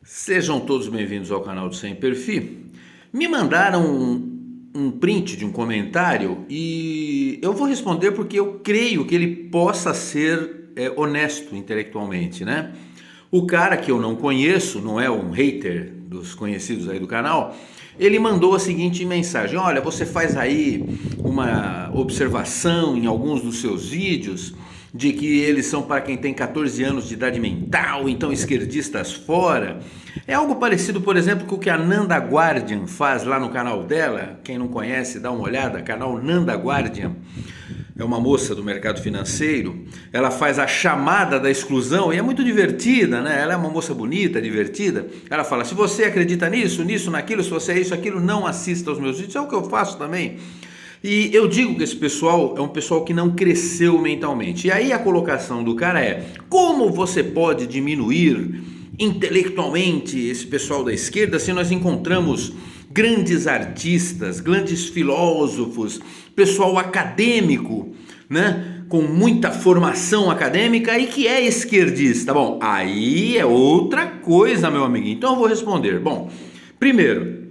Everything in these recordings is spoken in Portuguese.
Sejam todos bem-vindos ao canal do Sem Perfil. Me mandaram um print de um comentário e eu vou responder porque eu creio que ele possa ser honesto intelectualmente, né? O cara que eu não conheço, não é um hater dos conhecidos aí do canal, ele mandou a seguinte mensagem: olha, você faz aí uma observação em alguns dos seus vídeos de que eles são para quem tem 14 anos de idade mental, então esquerdistas fora. É algo parecido, por exemplo, com o que a Nanda Guardian faz lá no canal dela. Quem não conhece, dá uma olhada, canal Nanda Guardian. É uma moça do mercado financeiro. Ela faz a chamada da exclusão e é muito divertida, né? Ela é uma moça bonita, divertida. Ela fala: se você acredita nisso, naquilo, se você é isso, aquilo, não assista aos meus vídeos. É o que eu faço também. E eu digo que esse pessoal é um pessoal que não cresceu mentalmente. E aí a colocação do cara é: como você pode diminuir intelectualmente esse pessoal da esquerda se nós encontramos grandes artistas, grandes filósofos, pessoal acadêmico, né, com muita formação acadêmica e que é esquerdista? Bom, aí é outra coisa, meu amigo. Então eu vou responder. Bom, primeiro,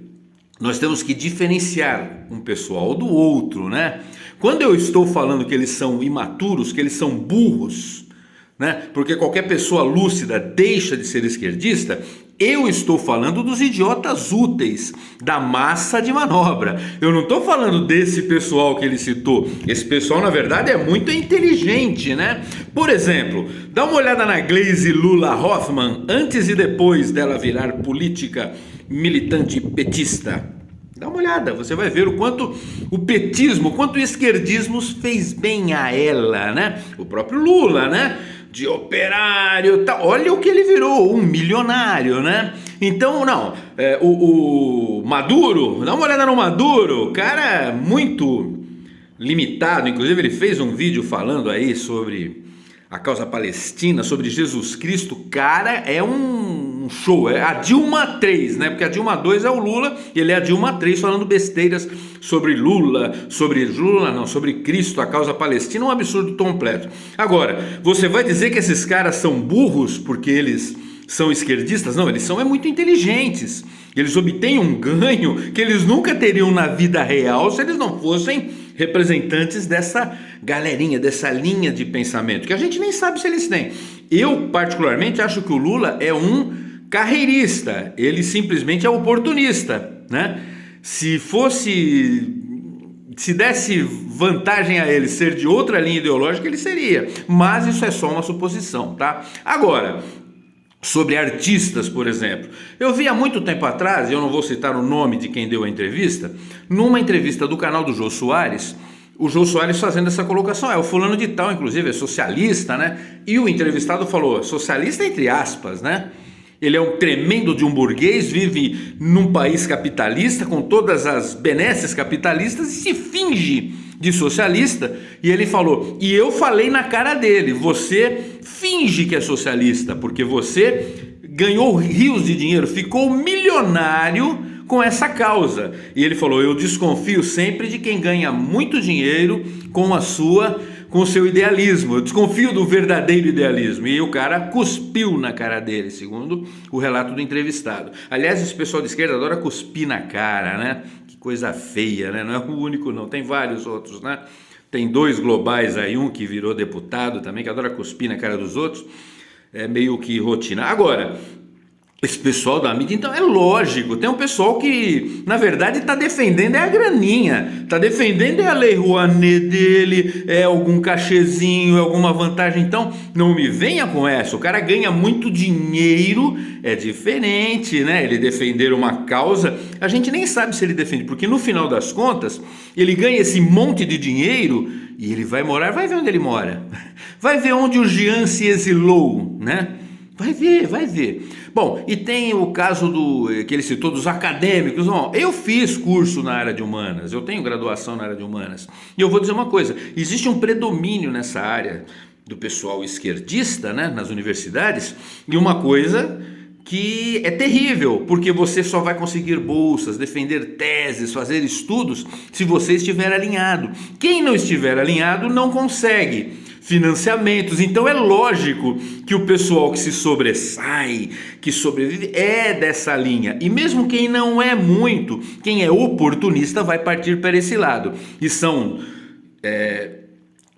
nós temos que diferenciar um pessoal do outro, né? Quando eu estou falando que eles são imaturos, que eles são burros, né? Porque qualquer pessoa lúcida deixa de ser esquerdista, eu estou falando dos idiotas úteis, da massa de manobra. Eu não estou falando desse pessoal que ele citou. Esse pessoal, na verdade, é muito inteligente, né? Por exemplo, dá uma olhada na Gleisi Lula Hoffmann, antes e depois dela virar política militante petista. Dá uma olhada, você vai ver o quanto o petismo, o quanto o esquerdismo fez bem a ela, né? O próprio Lula, né? De operário, tal. Olha o que ele virou, um milionário, né? Então, não, o Maduro, dá uma olhada no Maduro, o cara muito limitado. Inclusive ele fez um vídeo falando aí sobre a causa palestina, sobre Jesus Cristo. Cara, é um show, é a Dilma 3, né? Porque a Dilma 2 é o Lula, e ele é a Dilma 3 falando besteiras sobre sobre Cristo, a causa palestina, um absurdo completo. Agora, você vai dizer que esses caras são burros porque eles são esquerdistas? Não, eles são muito inteligentes. Eles obtêm um ganho que eles nunca teriam na vida real se eles não fossem representantes dessa galerinha, dessa linha de pensamento, que a gente nem sabe se eles têm. Eu, particularmente, acho que o Lula é um carreirista, ele simplesmente é oportunista, né? Se desse vantagem a ele ser de outra linha ideológica, ele seria, mas isso é só uma suposição, tá? Agora, sobre artistas, por exemplo, eu vi há muito tempo atrás, eu não vou citar o nome de quem deu a entrevista, numa entrevista do canal do Jô Soares, o Jô Soares fazendo essa colocação: o fulano de tal, inclusive, é socialista, né? E o entrevistado falou, socialista entre aspas, né? Ele é um tremendo de um burguês, vive num país capitalista, com todas as benesses capitalistas, e se finge de socialista. E ele falou, e eu falei na cara dele: você finge que é socialista, porque você ganhou rios de dinheiro, ficou milionário com essa causa. E ele falou: eu desconfio sempre de quem ganha muito dinheiro com o seu idealismo, eu desconfio do verdadeiro idealismo. E o cara cuspiu na cara dele, segundo o relato do entrevistado. Aliás, esse pessoal de esquerda adora cuspir na cara, né? Que coisa feia, né? Não é o único não, tem vários outros, né? Tem dois globais aí, um que virou deputado também, que adora cuspir na cara dos outros. É meio que rotina. Agora, esse pessoal da mídia, então é lógico, tem um pessoal que na verdade está defendendo a graninha, está defendendo a Lei Rouanet dele, algum cachezinho, alguma vantagem. Então não me venha com essa, o cara ganha muito dinheiro, é diferente, né? Ele defender uma causa, a gente nem sabe se ele defende, porque no final das contas ele ganha esse monte de dinheiro e ele vai morar, vai ver onde ele mora, vai ver onde o Jean se exilou, né? Vai ver. Bom, e tem o caso que ele citou dos acadêmicos. Bom, eu fiz curso na área de humanas, eu tenho graduação na área de humanas, e eu vou dizer uma coisa: existe um predomínio nessa área do pessoal esquerdista, né, nas universidades, e uma coisa que é terrível, porque você só vai conseguir bolsas, defender teses, fazer estudos, se você estiver alinhado. Quem não estiver alinhado não consegue. financiamentos. Então é lógico que o pessoal que se sobressai, que sobrevive, é dessa linha. E mesmo quem não é muito, quem é oportunista, vai partir para esse lado. E são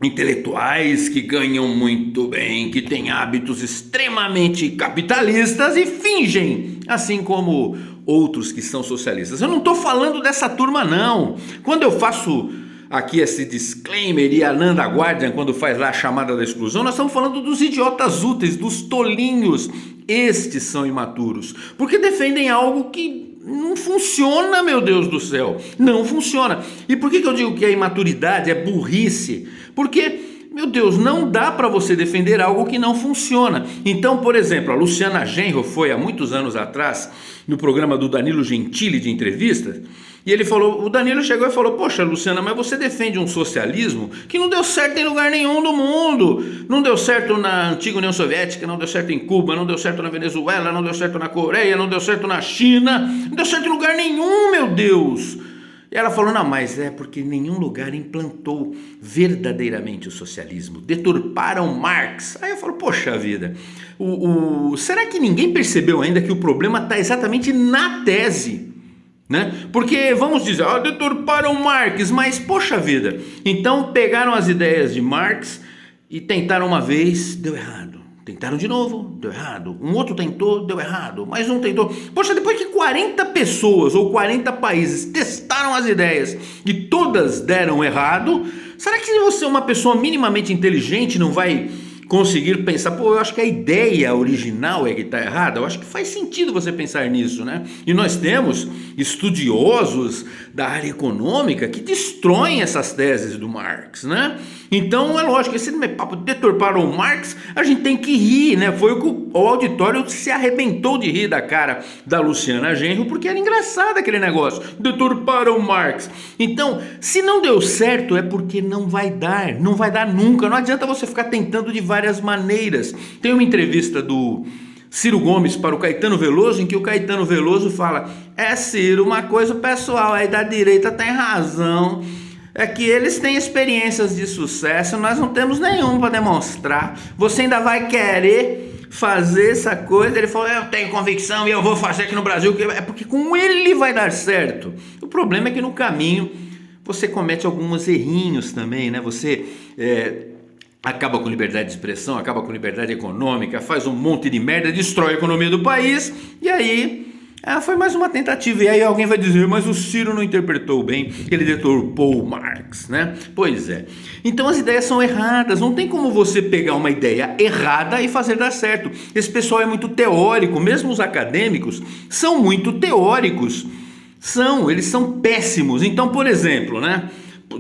intelectuais que ganham muito bem, que têm hábitos extremamente capitalistas e fingem, assim como outros que são socialistas. Eu não estou falando dessa turma, não. Quando eu faço aqui esse disclaimer e a Nanda Guardian, quando faz lá a chamada da exclusão, nós estamos falando dos idiotas úteis, dos tolinhos. Estes são imaturos, porque defendem algo que não funciona, meu Deus do céu, não funciona. E por que eu digo que a imaturidade é burrice? Porque, meu Deus, não dá para você defender algo que não funciona. Então, por exemplo, a Luciana Genro foi há muitos anos atrás no programa do Danilo Gentili de entrevistas, e ele falou, o Danilo chegou e falou, poxa, Luciana, mas você defende um socialismo que não deu certo em lugar nenhum do mundo. Não deu certo na antiga União Soviética, não deu certo em Cuba, não deu certo na Venezuela, não deu certo na Coreia, não deu certo na China, não deu certo em lugar nenhum, meu Deus. E ela falou, não, mas é porque nenhum lugar implantou verdadeiramente o socialismo. Deturparam Marx. Aí eu falo, poxa vida, será que ninguém percebeu ainda que o problema está exatamente na tese? Né? Porque vamos dizer, deturparam Marx, mas poxa vida, então pegaram as ideias de Marx e tentaram uma vez, deu errado, tentaram de novo, deu errado, um outro tentou, deu errado, mais um tentou, poxa, depois que 40 pessoas ou 40 países testaram as ideias e todas deram errado, será que se você é uma pessoa minimamente inteligente não vai conseguir pensar, pô, eu acho que a ideia original é que está errada? Eu acho que faz sentido você pensar nisso, né? E nós temos estudiosos da área econômica que destroem essas teses do Marx, né? Então é lógico, esse papo de deturparam o Marx, a gente tem que rir, né? Foi o que o auditório se arrebentou de rir da cara da Luciana Genro, porque era engraçado aquele negócio, deturparam Marx. Então, se não deu certo é porque não vai dar nunca, não adianta você ficar tentando de várias maneiras. Tem uma entrevista do Ciro Gomes para o Caetano Veloso, em que o Caetano Veloso fala, Ciro, uma coisa o pessoal aí da direita tem razão, é que eles têm experiências de sucesso, nós não temos nenhum para demonstrar, você ainda vai querer fazer essa coisa? Ele falou, eu tenho convicção e eu vou fazer aqui no Brasil, é porque com ele vai dar certo. O problema é que no caminho você comete alguns errinhos também, né? Você acaba com liberdade de expressão, acaba com liberdade econômica, faz um monte de merda, destrói a economia do país, e aí foi mais uma tentativa. E aí alguém vai dizer, mas o Ciro não interpretou bem, ele deturpou Marx, né? Pois é. Então as ideias são erradas, não tem como você pegar uma ideia errada e fazer dar certo. Esse pessoal é muito teórico, mesmo os acadêmicos são muito teóricos, eles são péssimos. Então, por exemplo, né?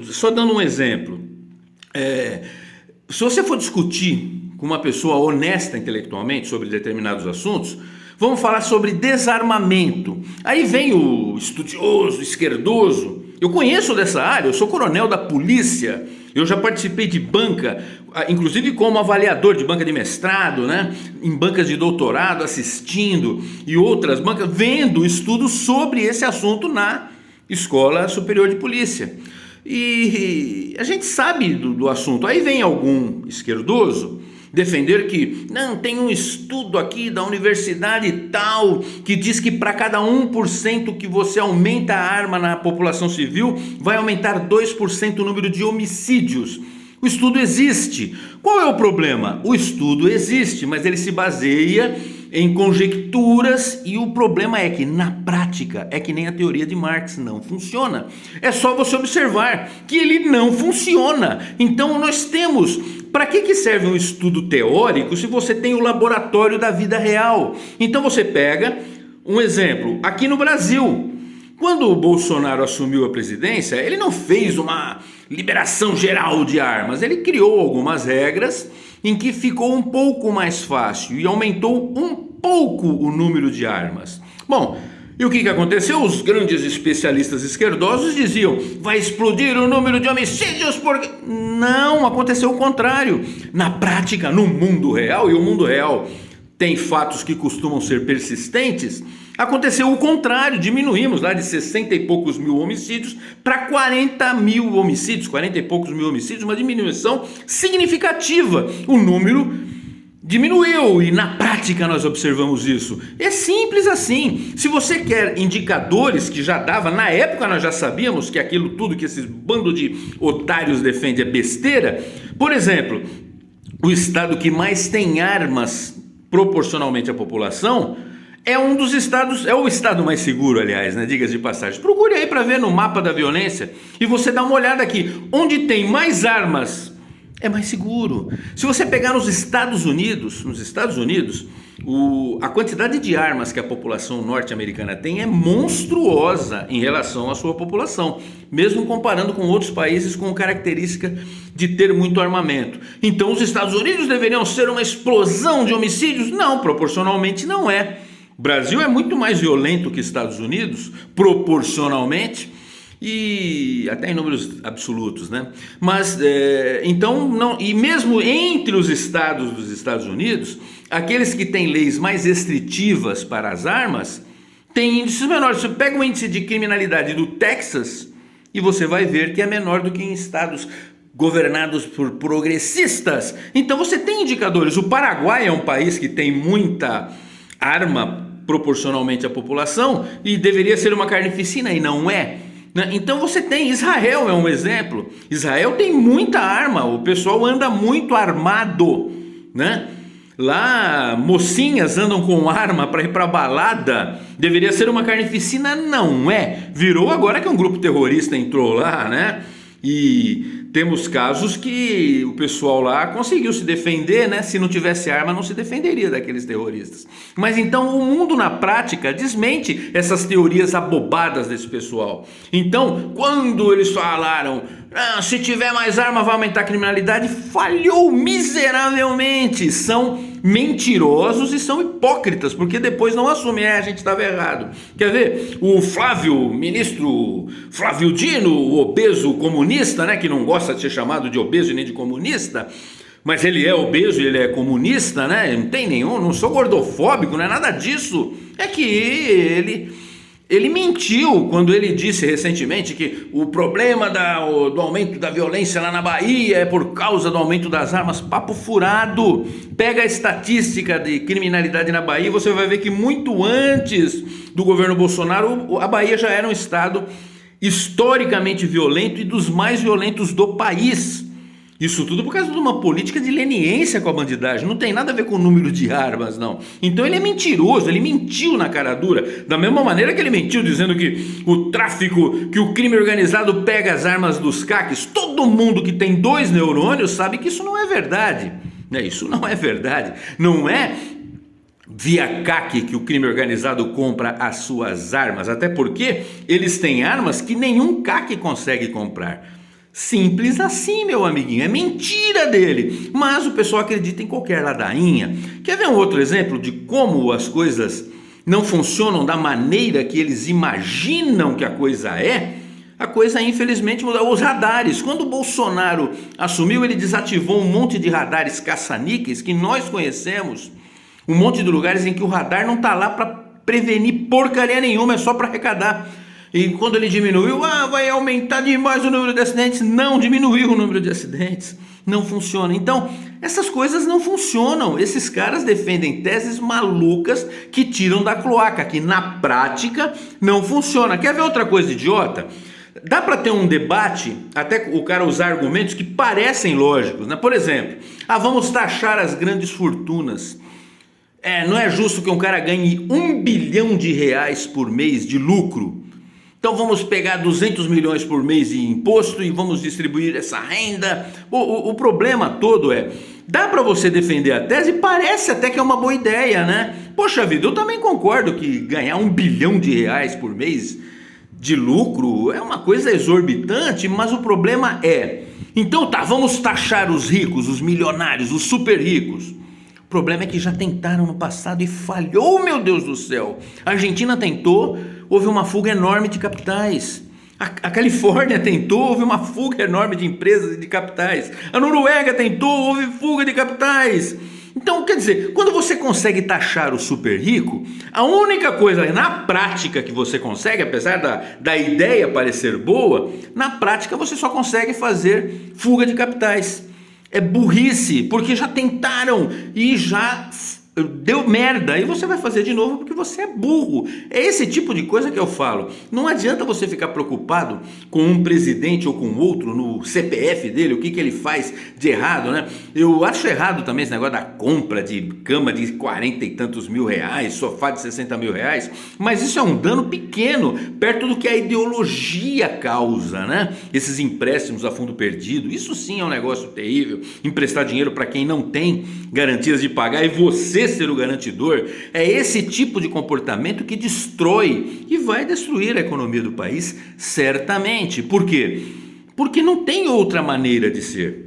Só dando um exemplo, se você for discutir com uma pessoa honesta intelectualmente sobre determinados assuntos, vamos falar sobre desarmamento. Aí vem o estudioso, esquerdoso. Eu conheço dessa área, eu sou coronel da polícia, eu já participei de banca, inclusive como avaliador de banca de mestrado, né? Em bancas de doutorado, assistindo, e outras bancas, vendo estudos sobre esse assunto na Escola Superior de Polícia. E a gente sabe do assunto. Aí vem algum esquerdoso defender que não, tem um estudo aqui da universidade tal que diz que para cada 1% que você aumenta a arma na população civil, vai aumentar 2% o número de homicídios. O estudo existe. Qual é o problema? O estudo existe, mas ele se baseia em conjecturas, e o problema é que na prática é que nem a teoria de Marx, não funciona. É só você observar que ele não funciona. Então nós temos, para que serve um estudo teórico se você tem o laboratório da vida real? Então você pega um exemplo, aqui no Brasil, quando o Bolsonaro assumiu a presidência, ele não fez uma liberação geral de armas, ele criou algumas regras em que ficou um pouco mais fácil e aumentou um pouco o número de armas. Bom, e o que aconteceu? Os grandes especialistas esquerdosos diziam, vai explodir o número de homicídios porque... Não, aconteceu o contrário. Na prática, no mundo real, e o mundo real tem fatos que costumam ser persistentes, aconteceu o contrário, diminuímos lá de 60 e poucos mil homicídios para 40 mil homicídios, 40 e poucos mil homicídios, uma diminuição significativa. O número diminuiu e na prática nós observamos isso. É simples assim. Se você quer indicadores que já dava, na época nós já sabíamos que aquilo tudo que esses bando de otários defende é besteira. Por exemplo, o estado que mais tem armas proporcionalmente à população é um dos estados, é o estado mais seguro, aliás, né? Diga-se de passagem. Procure aí para ver no mapa da violência e você dá uma olhada aqui. Onde tem mais armas é mais seguro. Se você pegar nos Estados Unidos, a quantidade de armas que a população norte-americana tem é monstruosa em relação à sua população, mesmo comparando com outros países com característica de ter muito armamento. Então os Estados Unidos deveriam ser uma explosão de homicídios? Não, proporcionalmente não é. O Brasil é muito mais violento que Estados Unidos, proporcionalmente, e até em números absolutos, né? Mas então não, e mesmo entre os estados dos Estados Unidos, aqueles que têm leis mais restritivas para as armas têm índices menores. Você pega o índice de criminalidade do Texas e você vai ver que é menor do que em estados governados por progressistas. Então você tem indicadores. O Paraguai é um país que tem muita arma proporcionalmente à população e deveria ser uma carnificina e não é. Então você tem, Israel é um exemplo. Israel tem muita arma, o pessoal anda muito armado, né? Lá mocinhas andam com arma para ir para balada. Deveria ser uma carnificina, não é. Virou agora que um grupo terrorista entrou lá, né? E temos casos que o pessoal lá conseguiu se defender, né? Se não tivesse arma não se defenderia daqueles terroristas. Mas então o mundo na prática desmente essas teorias abobadas desse pessoal. Então quando eles falaram se tiver mais arma vai aumentar a criminalidade, falhou miseravelmente. São mentirosos e são hipócritas, porque depois não assumem, a gente estava errado. Quer ver? O ministro Flávio Dino, o obeso comunista, né, que não gosta de ser chamado de obeso e nem de comunista, mas ele é obeso e ele é comunista, né? Não tem nenhum, não sou gordofóbico, não é nada disso. É que ele mentiu quando ele disse recentemente que o problema do aumento da violência lá na Bahia é por causa do aumento das armas. Papo furado. Pega a estatística de criminalidade na Bahia e você vai ver que muito antes do governo Bolsonaro, a Bahia já era um estado historicamente violento e dos mais violentos do país. Isso tudo por causa de uma política de leniência com a bandidagem. Não tem nada a ver com o número de armas, não. Então ele é mentiroso, ele mentiu na cara dura. Da mesma maneira que ele mentiu dizendo que o tráfico, que o crime organizado pega as armas dos caques. Todo mundo que tem 2 neurônios sabe que isso não é verdade. Isso não é verdade. Não é via CAC que o crime organizado compra as suas armas. Até porque eles têm armas que nenhum CAC consegue comprar. Simples assim, meu amiguinho, é mentira dele, mas o pessoal acredita em qualquer ladainha. Quer ver um outro exemplo de como as coisas não funcionam da maneira que eles imaginam que a coisa é? A coisa infelizmente mudou. Os radares, quando o Bolsonaro assumiu, ele desativou um monte de radares caça-níqueis que nós conhecemos, um monte de lugares em que o radar não está lá para prevenir porcaria nenhuma, é só para arrecadar. E quando ele diminuiu, vai aumentar demais o número de acidentes. Não diminuiu o número de acidentes. Não funciona. Então, essas coisas não funcionam. Esses caras defendem teses malucas que tiram da cloaca, que na prática não funciona. Quer ver outra coisa idiota? Dá para ter um debate, até o cara usar argumentos que parecem lógicos, né? Por exemplo, vamos taxar as grandes fortunas. Não é justo que um cara ganhe R$1 bilhão por mês de lucro. Então vamos pegar 200 milhões por mês de imposto e vamos distribuir essa renda. O problema todo dá para você defender a tese, parece até que é uma boa ideia, né? Poxa vida, eu também concordo que ganhar R$1 bilhão por mês de lucro é uma coisa exorbitante, mas o problema então vamos taxar os ricos, os milionários, os super ricos. O problema é que já tentaram no passado e falhou, meu Deus do céu. A Argentina tentou, houve uma fuga enorme de capitais. A Califórnia tentou, houve uma fuga enorme de empresas e de capitais. A Noruega tentou, houve fuga de capitais. Então, quer dizer, quando você consegue taxar o super rico, a única coisa na prática que você consegue, apesar da ideia parecer boa, na prática você só consegue fazer fuga de capitais. É burrice, porque já tentaram e já deu merda, e você vai fazer de novo porque você é burro. É esse tipo de coisa que eu falo. Não adianta você ficar preocupado com um presidente ou com outro no CPF dele, o que ele faz de errado, né? Eu acho errado também esse negócio da compra de cama de 40 e tantos mil reais, sofá de 60 mil reais, mas isso é um dano pequeno perto do que a ideologia causa, né? Esses empréstimos a fundo perdido, isso sim é um negócio terrível. Emprestar dinheiro para quem não tem garantias de pagar e você ser o garantidor, é esse tipo de comportamento que destrói e vai destruir a economia do país, certamente. Por quê? Porque não tem outra maneira de ser.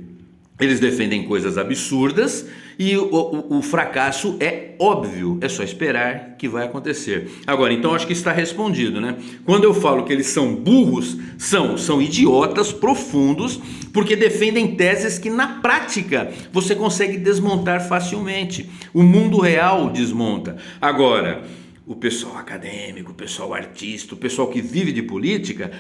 Eles defendem coisas absurdas e o fracasso é óbvio, é só esperar que vai acontecer. Agora, então acho que está respondido, né? Quando eu falo que eles são burros, são idiotas profundos, porque defendem teses que na prática você consegue desmontar facilmente. O mundo real desmonta. Agora, o pessoal acadêmico, o pessoal artista, o pessoal que vive de política,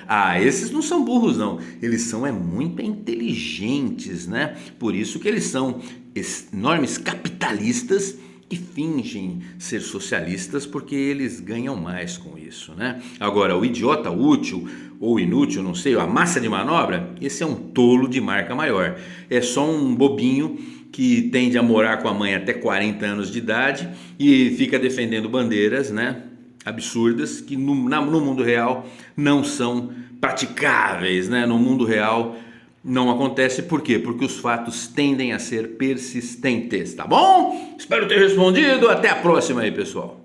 esses não são burros não, eles são muito inteligentes, né? Por isso que eles são enormes capitalistas que fingem ser socialistas porque eles ganham mais com isso, né? Agora, o idiota útil ou inútil, não sei, a massa de manobra, esse é um tolo de marca maior, é só um bobinho que tende a morar com a mãe até 40 anos de idade e fica defendendo bandeiras, né, absurdas que no mundo real não são praticáveis, né? No mundo real não acontece. Por quê? Porque os fatos tendem a ser persistentes, tá bom? Espero ter respondido. Até a próxima aí, pessoal.